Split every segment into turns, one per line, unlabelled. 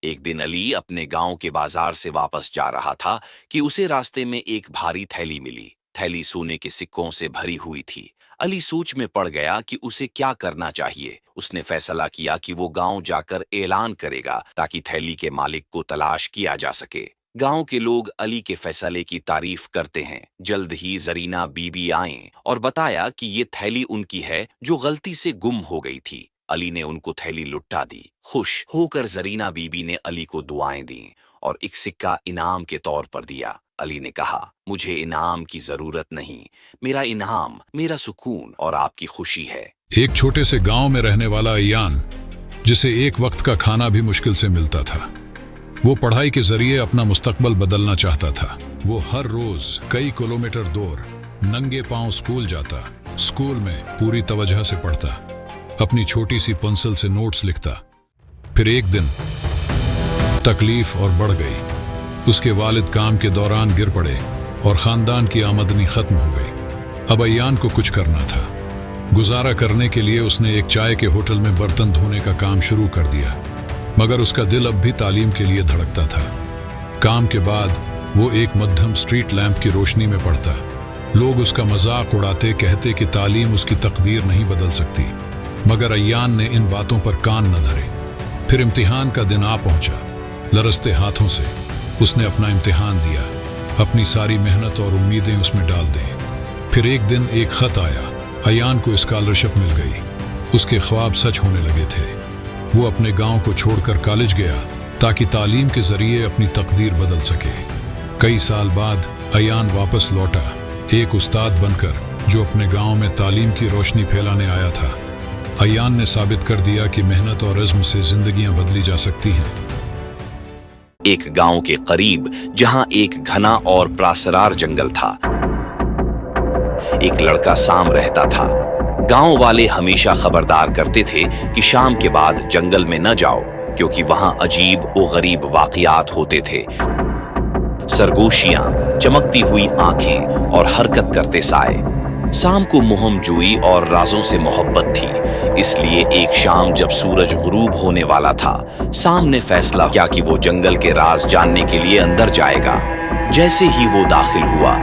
एक दिन अली अपने गांव के बाजार से वापस जा रहा था कि उसे रास्ते में एक भारी थैली मिली। थैली सोने के सिक्कों से भरी हुई थी। अली सोच में पड़ गया कि उसे क्या करना चाहिए। उसने फैसला किया कि वो गांव जाकर ऐलान करेगा ताकि थैली के मालिक को तलाश किया जा सके। गांव के लोग अली के फैसले की तारीफ करते हैं। जल्द ही जरीना बीबी आईं और बताया कि ये थैली उनकी है जो गलती से गुम हो गई थी। अली ने उनको थैली लुटा दी। खुश होकर जरीना बीबी ने अली को दुआएं दी और एक सिक्का इनाम के तौर पर दिया। अली ने कहा, मुझे इनाम की जरूरत नहीं, मेरा इनाम मेरा सुकून और आपकी खुशी है।
एक छोटे से गांव में रहने वाला अयान, जिसे एक वक्त का खाना भी मुश्किल से मिलता था, वो पढ़ाई के जरिए अपना मुस्तकबल बदलना चाहता था। वो हर रोज कई किलोमीटर दूर नंगे पांव स्कूल जाता। स्कूल में पूरी तवज्जो से पढ़ता, अपनी छोटी सी पेंसिल से नोट्स लिखता। फिर एक दिन तकलीफ और बढ़ गई। उसके वालिद काम के दौरान गिर पड़े और खानदान की आमदनी खत्म हो गई। अब अयान को कुछ करना था। गुजारा करने के लिए उसने एक चाय के होटल में बर्तन धोने का काम शुरू कर दिया, मगर उसका दिल अब भी तालीम के लिए धड़कता था। काम के बाद वो एक मध्यम स्ट्रीट लैंप की रोशनी में पढ़ता। लोग उसका मजाक उड़ाते, कहते कि तालीम उसकी तकदीर नहीं बदल सकती, मगर अयान ने इन बातों पर कान न धरे। फिर इम्तिहान का दिन आ पहुंचा। लरसते हाथों से उसने अपना इम्तिहान दिया, अपनी सारी मेहनत और उम्मीदें उसमें डाल दें। फिर एक दिन एक खत आया। अयान को स्कॉलरशिप मिल गई। उसके ख्वाब सच होने लगे थे। वो अपने गांव को छोड़कर कॉलेज गया ताकि तालीम के जरिए अपनी तकदीर बदल सके। कई साल बाद अयान वापस लौटा, एक उस्ताद बनकर जो अपने गांव में तालीम की रोशनी फैलाने आया था। अयान ने साबित कर दिया कि मेहनत और इज़्म से जिंदगियां बदली जा सकती हैं।
एक गांव के करीब, जहां एक घना और प्रासरार जंगल था, एक लड़का साम रहता था। गांव वाले हमेशा खबरदार करते थे कि शाम के बाद जंगल में न जाओ, क्योंकि वहां अजीब और गरीब वाकयात होते थे। सरगोशियां, चमकती हुई आंखें और हरकत करते साए। शाम को मुहमजुई और राजों से मोहब्बत थी। इसलिए एक शाम जब सूरज गुरूब होने वाला था, शाम ने फैसला किया कि वो जंगल के राज जानने के लिए अंदर जाएगा। जैसे ही वो दाखिल हुआ,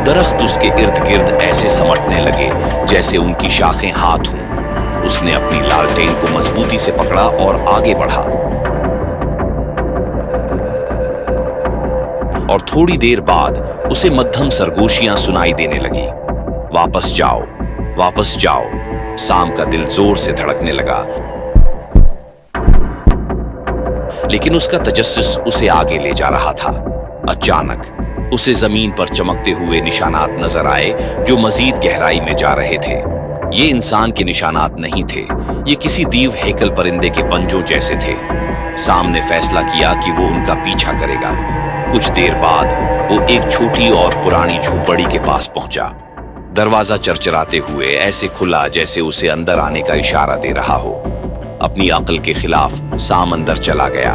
दरख्त उसके इर्द गिर्द ऐसे समटने लगे जैसे उनकी शाखें हाथ हों। उसने अपनी लालटेन को मजबूती से पकड़ा और आगे बढ़ा, और थोड़ी देर बाद उसे मध्यम सरगोशियां सुनाई देने लगी। वापस जाओ, वापस जाओ। शाम का दिल जोर से धड़कने लगा, लेकिन उसका तजस्सुस उसे आगे ले जा रहा था। अचानक उसे जमीन पर चमकते हुए निशानात नजर आए जो मजीद गहराई में जा रहे थे। ये इंसान के निशानात नहीं थे, ये किसी दीव हैकल परिंदे के पंजों जैसे थे। शाम ने फैसला किया कि वो उनका पीछा करेगा। कुछ देर बाद वो एक छोटी और पुरानी झोपड़ी के पास पहुंचा। दरवाजा चरचराते हुए ऐसे खुला जैसे उसे अंदर आने का इशारा दे रहा हो। अपनी अक्ल के खिलाफ शाम अंदर चला गया।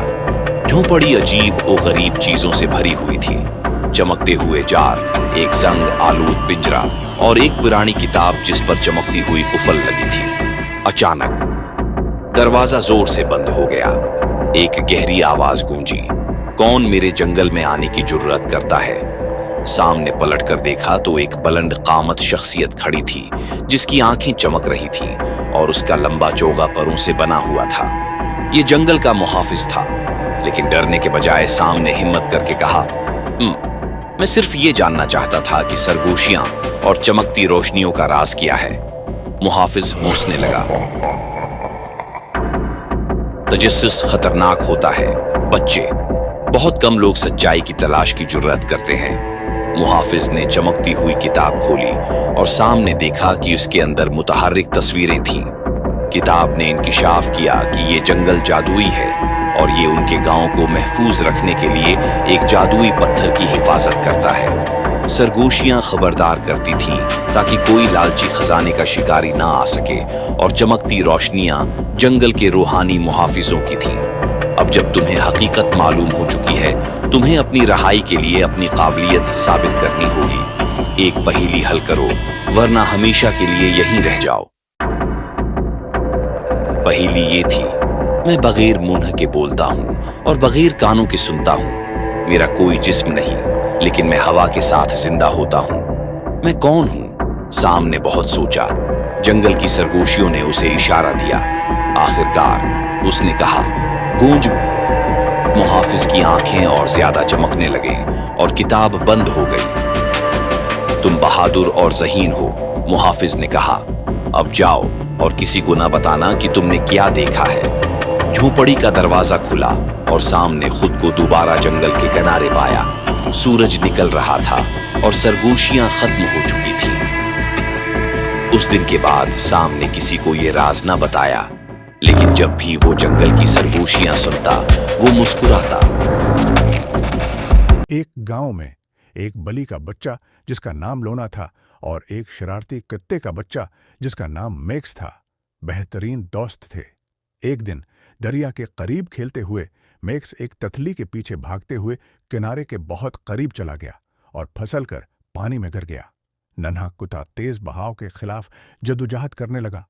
झोपड़ी अजीब और गरीब चीजों से भरी हुई थी। चमकते हुए जार, एक जंग आलूद पिंजरा और एक पुरानी किताब जिस पर चमकती हुई कुफल लगी थी। अचानक दरवाजा जोर से बंद हो गया। एक गहरी आवाज गूंजी, कौन मेरे जंगल में आने की जुर्रत करता है? सामने पलटकर देखा तो एक बुलंद कामत शख्सियत खड़ी थी जिसकी आंखें चमक रही थीं और उसका लंबा चोगा परों से बना हुआ था। ये जंगल का मुहाफिज था, लेकिन डरने के बजाय सामने हिम्मत करके कहा, मैं सिर्फ ये जानना चाहता था कि सरगोशियां और चमकती रोशनियों का राज क्या है। मुहाफिज हंसने लगा। तजस्सुस खतरनाक होता है बच्चे, बहुत कम लोग सच्चाई की तलाश की जुर्रत करते हैं। मुहाफिज ने चमकती हुई किताब खोली और सामने देखा कि उसके अंदर मुतहर्रिक तस्वीरें थीं। किताब ने इंकिशाफ किया कि ये जंगल जादुई है और ये उनके गांव को महफूज रखने के लिए एक जादुई पत्थर की हिफाजत करता है। सरगोशियां खबरदार करती थीं ताकि कोई लालची खजाने का शिकारी ना आ सके, और चमकती रोशनियां जंगल के रूहानी मुहाफिजों की थीं। अब जब तुम्हें हकीकत मालूम हो चुकी है, तुम्हें अपनी रहाई के लिए अपनी काबिलियत साबित करनी होगी। एक पहेली हल करो, वरना हमेशा के लिए यहीं रह जाओ। पहेली ये थी, मैं बगैर मुंह के बोलता हूँ और बगैर कानों के सुनता हूँ। मेरा कोई जिस्म नहीं, लेकिन मैं हवा के साथ जिंदा होता हूँ। मैं कौन हूँ? साम ने बहुत सोचा। जंगल की सरगोशियों ने उसे इशारा दिया। आखिरकार उसने कहा, गूंज। मुहाफिज की आंखें और ज्यादा चमकने लगे और किताब बंद हो गई। तुम बहादुर और ज़हीन हो, मुहाफिज ने कहा। अब जाओ और किसी को ना बताना कि तुमने क्या देखा है। झोपड़ी का दरवाजा खुला और सामने खुद को दोबारा जंगल के किनारे पाया। सूरज निकल रहा था और सरगोशियां खत्म हो चुकी थीं। उस दिन के बाद साम ने किसी को ये राज ना बताया, लेकिन जब भी वो जंगल की सरगोशियां सुनता, वो मुस्कुराता।
एक गांव में एक बलि का बच्चा जिसका नाम लोना था और एक शरारती कुत्ते का बच्चा जिसका नाम मैक्स था, बेहतरीन दोस्त थे। एक दिन दरिया के करीब खेलते हुए मैक्स एक तितली के पीछे भागते हुए किनारे के बहुत करीब चला गया और फिसल कर पानी में गिर गया। नन्हा कुत्ता तेज बहाव के खिलाफ जदोजहद करने लगा।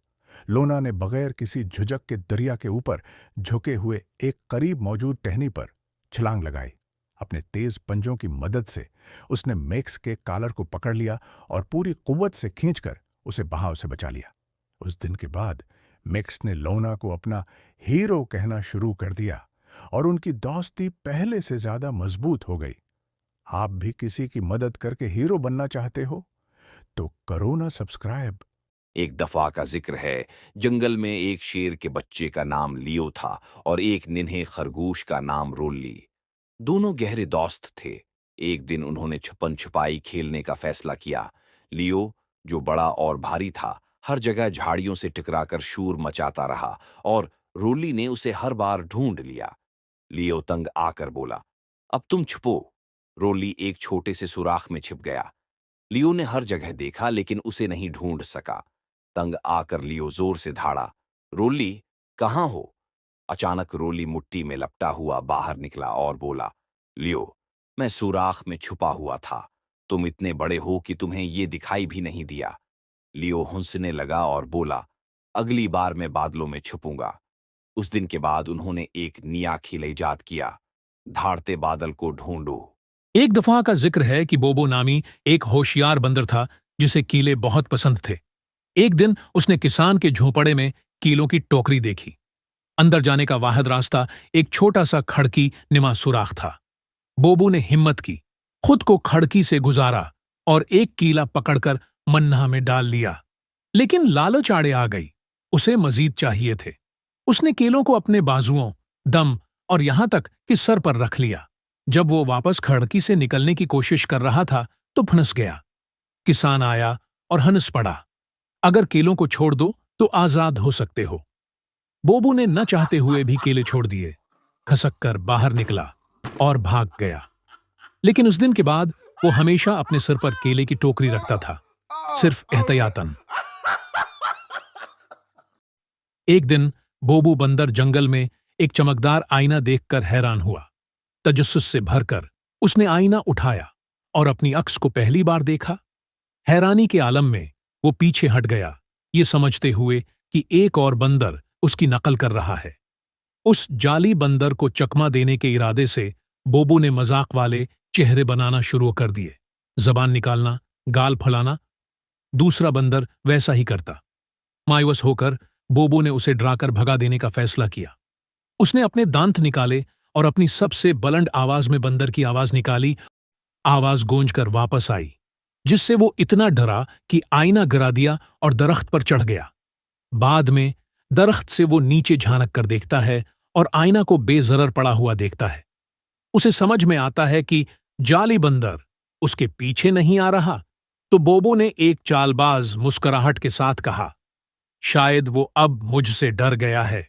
लोना ने बगैर किसी झुझक के दरिया के ऊपर झुके हुए एक करीब मौजूद टहनी पर छलांग लगाई। अपने तेज पंजों की मदद से उसने मैक्स के कॉलर को पकड़ लिया और पूरी कुव्वत से खींचकर उसे बहाव से बचा लिया। उस दिन के बाद मैक्स ने लोना को अपना हीरो कहना शुरू कर दिया और उनकी दोस्ती पहले से ज्यादा मजबूत हो गई। आप भी किसी की मदद करके हीरो बनना चाहते हो तो करो ना सब्सक्राइब।
एक दफा का जिक्र है, जंगल में एक शेर के बच्चे का नाम लियो था और एक निन्हे खरगोश का नाम रोली। दोनों गहरे दोस्त थे। एक दिन उन्होंने छुपन छुपाई खेलने का फैसला किया। लियो, जो बड़ा और भारी था, हर जगह झाड़ियों से टकराकर शोर मचाता रहा और रोली ने उसे हर बार ढूंढ लिया। लियो तंग आकर बोला, अब तुम छुपो। रोली एक छोटे से सुराख में छिप गया। लियो ने हर जगह देखा, लेकिन उसे नहीं ढूंढ सका। तंग आकर लियो जोर से धाड़ा, रोली कहाँ हो? अचानक रोली मुट्ठी में लपटा हुआ बाहर निकला और बोला, लियो, मैं सुराख में छुपा हुआ था। तुम इतने बड़े हो कि तुम्हें ये दिखाई भी नहीं दिया। लियो हंसने लगा और बोला, अगली बार मैं बादलों में छुपूंगा। उस दिन के बाद उन्होंने एक नया खेल ईजाद किया, धाड़ते बादल को ढूंढो।
एक दफा का जिक्र है कि बोबो नामी एक होशियार बंदर था जिसे कीले बहुत पसंद थे। एक दिन उसने किसान के झोंपड़े में कीलों की टोकरी देखी। अंदर जाने का वाहिद रास्ता एक छोटा सा खड़की निमा सुराख था। बोबो ने हिम्मत की, खुद को खड़की से गुजारा और एक कीला पकड़कर मन्ना में डाल लिया। लेकिन लालच आड़े आ गई, उसे मजीद चाहिए थे। उसने केलों को अपने बाजुओं, दम और यहां तक कि सर पर रख लिया। जब वो वापस खड़की से निकलने की कोशिश कर रहा था तो फंस गया। किसान आया और हंस पड़ा, अगर केलों को छोड़ दो तो आजाद हो सकते हो। बोबू ने न चाहते हुए भी केले छोड़ दिए, खसक कर बाहर निकला और भाग गया। लेकिन उस दिन के बाद वो हमेशा अपने सिर पर केले की टोकरी रखता था, सिर्फ एहतियातन। एक दिन बोबू बंदर जंगल में एक चमकदार आईना देखकर हैरान हुआ। तजस्सुस से भरकर उसने आईना उठाया और अपनी अक्स को पहली बार देखा। हैरानी के आलम में वो पीछे हट गया, ये समझते हुए कि एक और बंदर उसकी नकल कर रहा है। उस जाली बंदर को चकमा देने के इरादे से बोबू ने मजाक वाले चेहरे बनाना शुरू कर दिए, जबान निकालना, गाल फैलाना। दूसरा बंदर वैसा ही करता। मायूस होकर बोबू ने उसे डराकर भगा देने का फैसला किया। उसने अपने दांत निकाले और अपनी सबसे बुलंद आवाज में बंदर की आवाज निकाली। आवाज गूंजकर वापस आई, जिससे वो इतना डरा कि आईना गिरा दिया और दरख्त पर चढ़ गया। बाद में दरख्त से वो नीचे झांक कर देखता है और आईना को बेजरर पड़ा हुआ देखता है। उसे समझ में आता है कि जाली बंदर उसके पीछे नहीं आ रहा। तो बोबो ने एक चालबाज मुस्कुराहट के साथ कहा, शायद वो अब मुझसे डर गया है।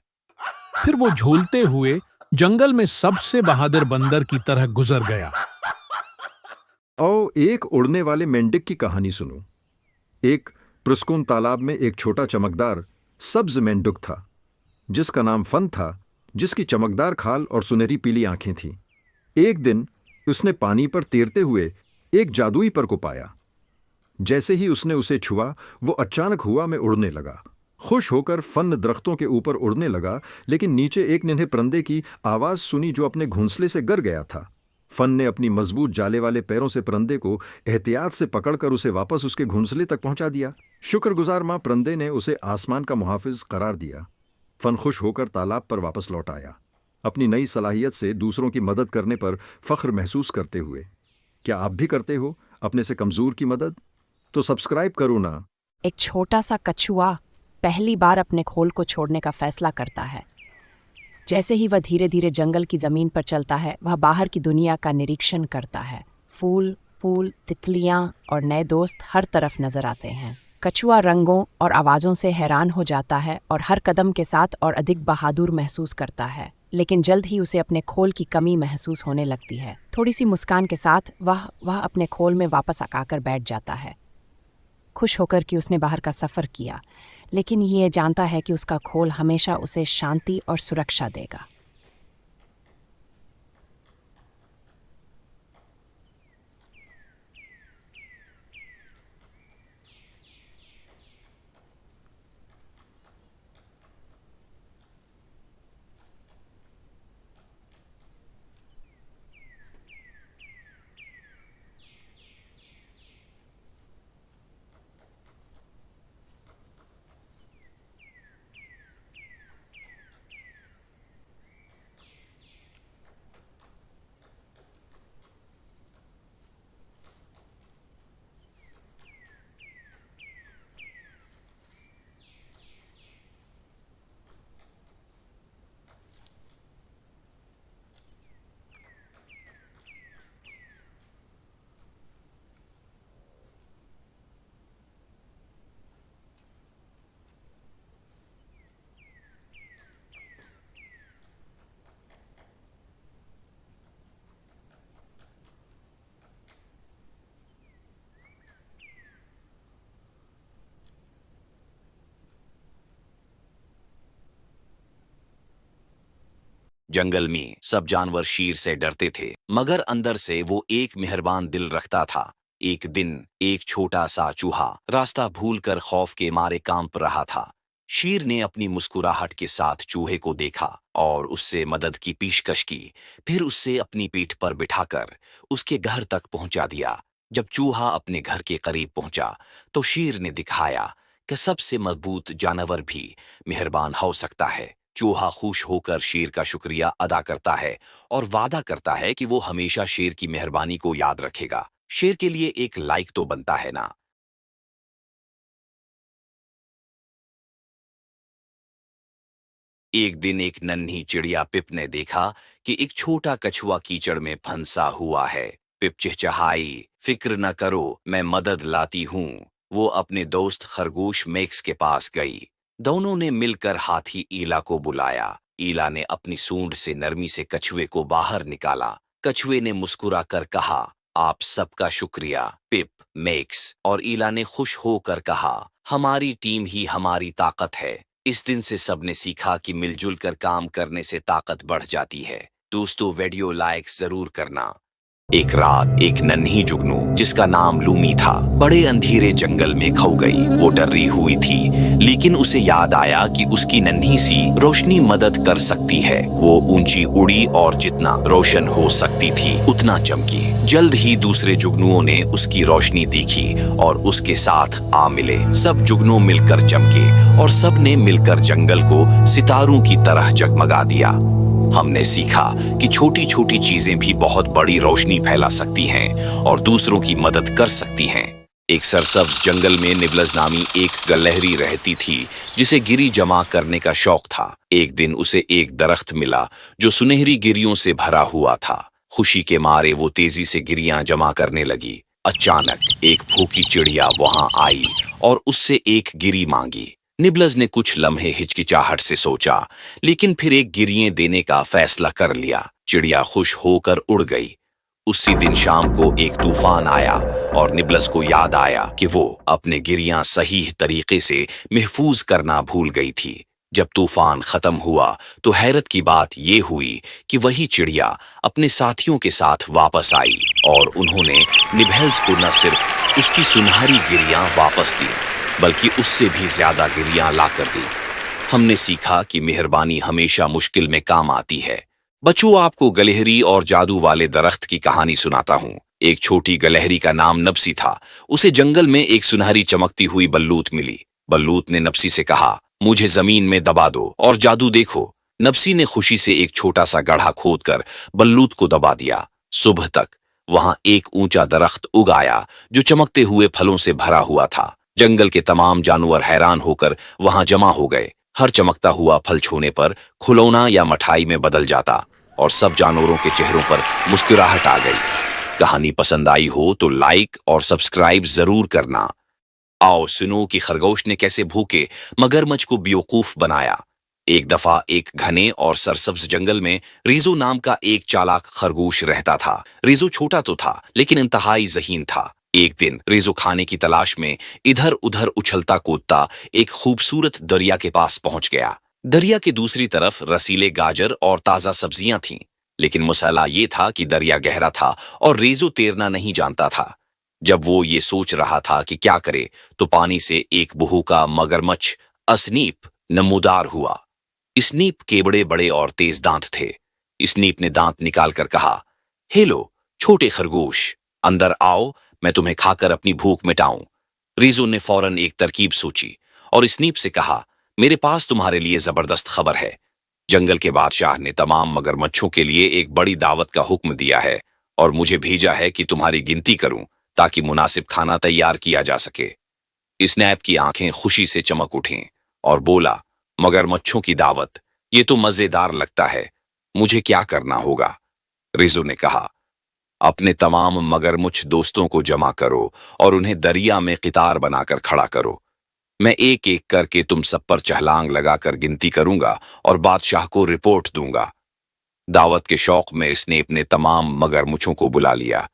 फिर वो झूलते हुए जंगल में सबसे बहादुर बंदर की तरह गुजर गया।
आओ एक उड़ने वाले मेंढक की कहानी सुनो। एक पुरस्कून तालाब में एक छोटा चमकदार सब्ज मेंढक था, जिसका नाम फन था, जिसकी चमकदार खाल और सुनहरी पीली आंखें थीं। एक दिन उसने पानी पर तैरते हुए एक जादुई पर को पाया। जैसे ही उसने उसे छुआ, वो अचानक हवा में उड़ने लगा, خوش ہو کر فن درختوں کے اوپر اڑنے لگا، لیکن نیچے ایک ننھے پرندے کی آواز سنی جو اپنے گھونسلے سے گر گیا تھا۔ فن نے اپنی مضبوط جالے والے پیروں سے پرندے کو احتیاط سے پکڑ کر اسے واپس اس کے گھونسلے تک پہنچا دیا۔ شکر گزار ماں پرندے نے اسے آسمان کا محافظ قرار دیا۔ فن خوش ہو کر تالاب پر واپس لوٹ آیا، اپنی نئی صلاحیت سے دوسروں کی مدد کرنے پر فخر محسوس کرتے ہوئے۔ کیا آپ بھی کرتے ہو اپنے سے کمزور کی مدد؟ تو سبسکرائب کرو نا۔
ایک چھوٹا سا کچھوا پہلی بار اپنے کھول کو چھوڑنے کا فیصلہ کرتا ہے۔ جیسے ہی وہ دھیرے دھیرے جنگل کی زمین پر چلتا ہے، وہ باہر کی دنیا کا نریکشن کرتا ہے۔ پھول، تتلیاں اور نئے دوست ہر طرف نظر آتے ہیں۔ کچھوا رنگوں اور آوازوں سے حیران ہو جاتا ہے اور ہر قدم کے ساتھ اور ادھک بہادر محسوس کرتا ہے، لیکن جلد ہی اسے اپنے کھول کی کمی محسوس ہونے لگتی ہے۔ تھوڑی سی مسکان کے ساتھ وہ اپنے کھول میں واپس آ کر بیٹھ جاتا ہے، خوش ہو کر کہ اس نے باہر کا سفر کیا، لیکن یہ جانتا ہے کہ اس کا کھول ہمیشہ اسے شانتی اور سرکشا دے گا۔
جنگل میں سب جانور شیر سے ڈرتے تھے، مگر اندر سے وہ ایک مہربان دل رکھتا تھا۔ ایک دن ایک چھوٹا سا چوہا راستہ بھول کر خوف کے مارے کانپ رہا تھا۔ شیر نے اپنی مسکراہٹ کے ساتھ چوہے کو دیکھا اور اس سے مدد کی پیشکش کی، پھر اس سے اپنی پیٹھ پر بٹھا کر اس کے گھر تک پہنچا دیا۔ جب چوہا اپنے گھر کے قریب پہنچا تو شیر نے دکھایا کہ سب سے مضبوط جانور بھی مہربان ہو سکتا ہے۔ چوہا خوش ہو کر شیر کا شکریہ ادا کرتا ہے اور وعدہ کرتا ہے کہ وہ ہمیشہ شیر کی مہربانی کو یاد رکھے گا۔ شیر کے لیے ایک لائق تو بنتا ہے نا۔ ایک دن ایک ننھی چڑیا پپ نے دیکھا کہ ایک چھوٹا کچھوا کیچڑ میں پھنسا ہوا ہے۔ پپ چہچہائی، فکر نہ کرو، میں مدد لاتی ہوں۔ وہ اپنے دوست خرگوش میکس کے پاس گئی۔ دونوں نے مل کر ہاتھی ایلا کو بلایا۔ ایلا نے اپنی سونڈ سے نرمی سے کچھوے کو باہر نکالا۔ کچھوے نے مسکرا کر کہا، آپ سب کا شکریہ پپ، میکس اور ایلا نے خوش ہو کر کہا، ہماری ٹیم ہی ہماری طاقت ہے۔ اس دن سے سب نے سیکھا کہ مل جل کر کام کرنے سے طاقت بڑھ جاتی ہے۔ دوستو، ویڈیو لائک ضرور کرنا۔ ایک رات ایک ننھی جگنو جس کا نام لومی تھا بڑے اندھیرے جنگل میں کھو گئی۔ وہ ڈری ہوئی تھی، لیکن اسے یاد آیا کہ اس کی ننھی سی روشنی مدد کر سکتی ہے۔ وہ اونچی اڑی اور جتنا روشن ہو سکتی تھی اتنا چمکی۔ جلد ہی دوسرے جگنوؤں نے اس کی روشنی دیکھی اور اس کے ساتھ آ ملے۔ سب جگنو مل کر چمکے اور سب نے مل کر جنگل کو ستاروں کی طرح جگمگا دیا۔ ہم نے سیکھا کہ چھوٹی چھوٹی چیزیں بھی بہت بڑی روشنی پھیلا سکتی ہیں اور دوسروں کی مدد کر سکتی ہیں۔ ایک سرسبز جنگل میں نبلز نامی ایک گلہری رہتی تھی جسے گری جمع کرنے کا شوق تھا۔ ایک دن اسے ایک درخت ملا جو سنہری گریوں سے بھرا ہوا تھا۔ خوشی کے مارے وہ تیزی سے گریاں جمع کرنے لگی۔ اچانک ایک بھوکی چڑیا وہاں آئی اور اس سے ایک گری مانگی۔ نبلز نے کچھ لمحے ہچکچاہٹ سے سوچا، لیکن پھر ایک گرییں دینے کا فیصلہ کر لیا۔ چڑیا خوش ہو کر اڑ گئی۔ اسی دن شام کو ایک طوفان آیا اور نبلز کو یاد آیا کہ وہ اپنے گریاں صحیح طریقے سے محفوظ کرنا بھول گئی تھی۔ جب طوفان ختم ہوا تو حیرت کی بات یہ ہوئی کہ وہی چڑیا اپنے ساتھیوں کے ساتھ واپس آئی اور انہوں نے نبلز کو نہ صرف اس کی سنہری گریاں واپس دی बल्कि उससे भी ज्यादा गिरियां ला कर दी। हमने सीखा कि मेहरबानी हमेशा मुश्किल में काम आती है। बच्चों, आपको गलहरी और जादू वाले दरख्त की कहानी सुनाता हूँ। एक छोटी गलहरी का नाम नप्सी था। उसे जंगल में एक सुनहरी चमकती हुई बल्लूत मिली। बल्लूत ने नप्सी से कहा, मुझे जमीन में दबा दो और जादू देखो। नप्सी ने खुशी से एक छोटा सा गड्ढा खोदकर बल्लूत को दबा दिया। सुबह तक वहां एक ऊंचा दरख्त उग आया जो चमकते हुए फलों से भरा हुआ था। जंगल के तमाम जानवर हैरान होकर वहां जमा हो गए। हर चमकता हुआ फल छूने पर खिलौना या मिठाई में बदल जाता और सब जानवरों के चेहरों पर मुस्कुराहट आ गई। कहानी पसंद आई हो तो लाइक और सब्सक्राइब जरूर करना। आओ सुनो कि खरगोश ने कैसे भूखे मगरमच्छ को बेवकूफ बनाया। एक दफा एक घने और सरसब्ज जंगल में रीजो नाम का एक चालाक खरगोश रहता था। रीजो छोटा तो था लेकिन इंतहाई ज़हीन था। एक दिन रीजो खाने की तलाश में इधर उधर उछलता कूदता एक खूबसूरत दरिया के पास पहुंच गया। दरिया की दूसरी तरफ रसीले गाजर और ताजा सब्जियां थीं, लेकिन मसला ये था कि दरिया गहरा था और रीजो तैरना नहीं जानता था। जब वो ये सोच रहा था कि क्या करे, तो पानी से एक बहुका मगरमच्छ अस्नीप नमूदार हुआ। स्नीप के बड़े बड़े और तेज दांत थे। स्नीप ने दांत निकालकर कहा, हेलो छोटे खरगोश, अंदर आओ, मैं तुम्हें खाकर अपनी भूख मिटाऊं। रीजो ने फौरन एक तरकीब सोची और स्नीप से कहा, मेरे पास तुम्हारे लिए जबरदस्त खबर है। जंगल के बादशाह ने तमाम मगरमच्छों के लिए एक बड़ी दावत का हुक्म दिया है और मुझे भेजा है कि तुम्हारी गिनती करूं ताकि मुनासिब खाना तैयार किया जा सके। स्नैप की आंखें खुशी से चमक उठीं और बोला, मगरमच्छों की दावत, ये तो मजेदार लगता है। मुझे क्या करना होगा? रिजो ने कहा, अपने तमाम मगरमुच्छ दोस्तों को जमा करो और उन्हें दरिया में कितार बनाकर खड़ा करो। मैं एक एक करके तुम सब पर छलांग लगाकर गिनती करूंगा और बादशाह को रिपोर्ट दूंगा। दावत के शौक में स्नेप ने तमाम मगरमुच्छों को बुला लिया।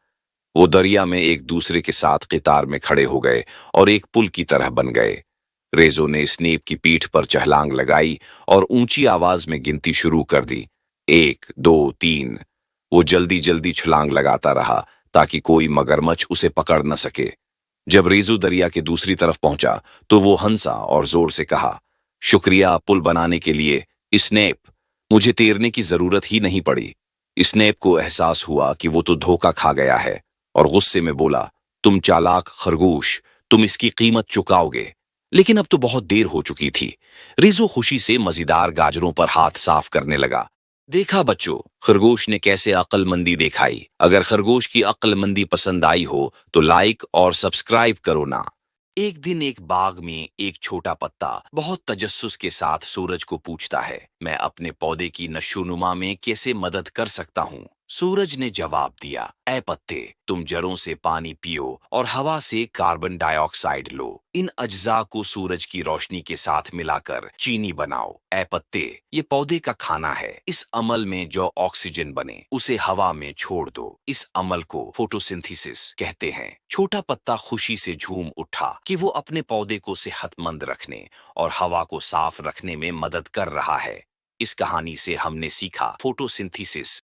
वो दरिया में एक दूसरे के साथ कितार में खड़े हो गए और एक पुल की तरह बन गए। रेजो ने स्नेप की पीठ पर छलांग लगाई और ऊंची आवाज में गिनती शुरू कर दी, 1, 2, 3। वो जल्दी जल्दी छलांग लगाता रहा ताकि कोई मगरमच्छ उसे पकड़ न सके। जब रेजो दरिया के दूसरी तरफ पहुंचा तो वो हंसा और जोर से कहा, शुक्रिया पुल बनाने के लिए स्नेप, मुझे तैरने की जरूरत ही नहीं पड़ी। स्नेप को एहसास हुआ कि वो तो धोखा खा गया है और गुस्से में बोला, तुम चालाक खरगोश, तुम इसकी कीमत चुकाओगे। लेकिन अब तो बहुत देर हो चुकी थी। रिजो खुशी से मजेदार गाजरों पर हाथ साफ करने लगा। देखा बच्चों, खरगोश ने कैसे अक्लमंदी दिखाई। अगर खरगोश की अक्लमंदी पसंद आई हो तो लाइक और सब्सक्राइब करो ना। एक दिन एक बाग में एक छोटा पत्ता बहुत तजस्सुस के साथ सूरज को पूछता है, मैं अपने पौधे की नशोनुमा में कैसे मदद कर सकता हूँ? सूरज ने जवाब दिया, ऐ पत्ते, तुम जड़ों से पानी पियो और हवा से कार्बन डाइऑक्साइड लो। इन अज्जा को सूरज की रोशनी के साथ मिलाकर चीनी बनाओ। ऐ पत्ते, ये पौधे का खाना है। इस अमल में जो ऑक्सीजन बने उसे हवा में छोड़ दो। इस अमल को फोटोसिंथेसिस कहते हैं। छोटा पत्ता खुशी से झूम उठा कि वो अपने पौधे को सेहतमंद रखने और हवा को साफ रखने में मदद कर रहा है। इस कहानी से हमने सीखा फोटोसिंथेसिस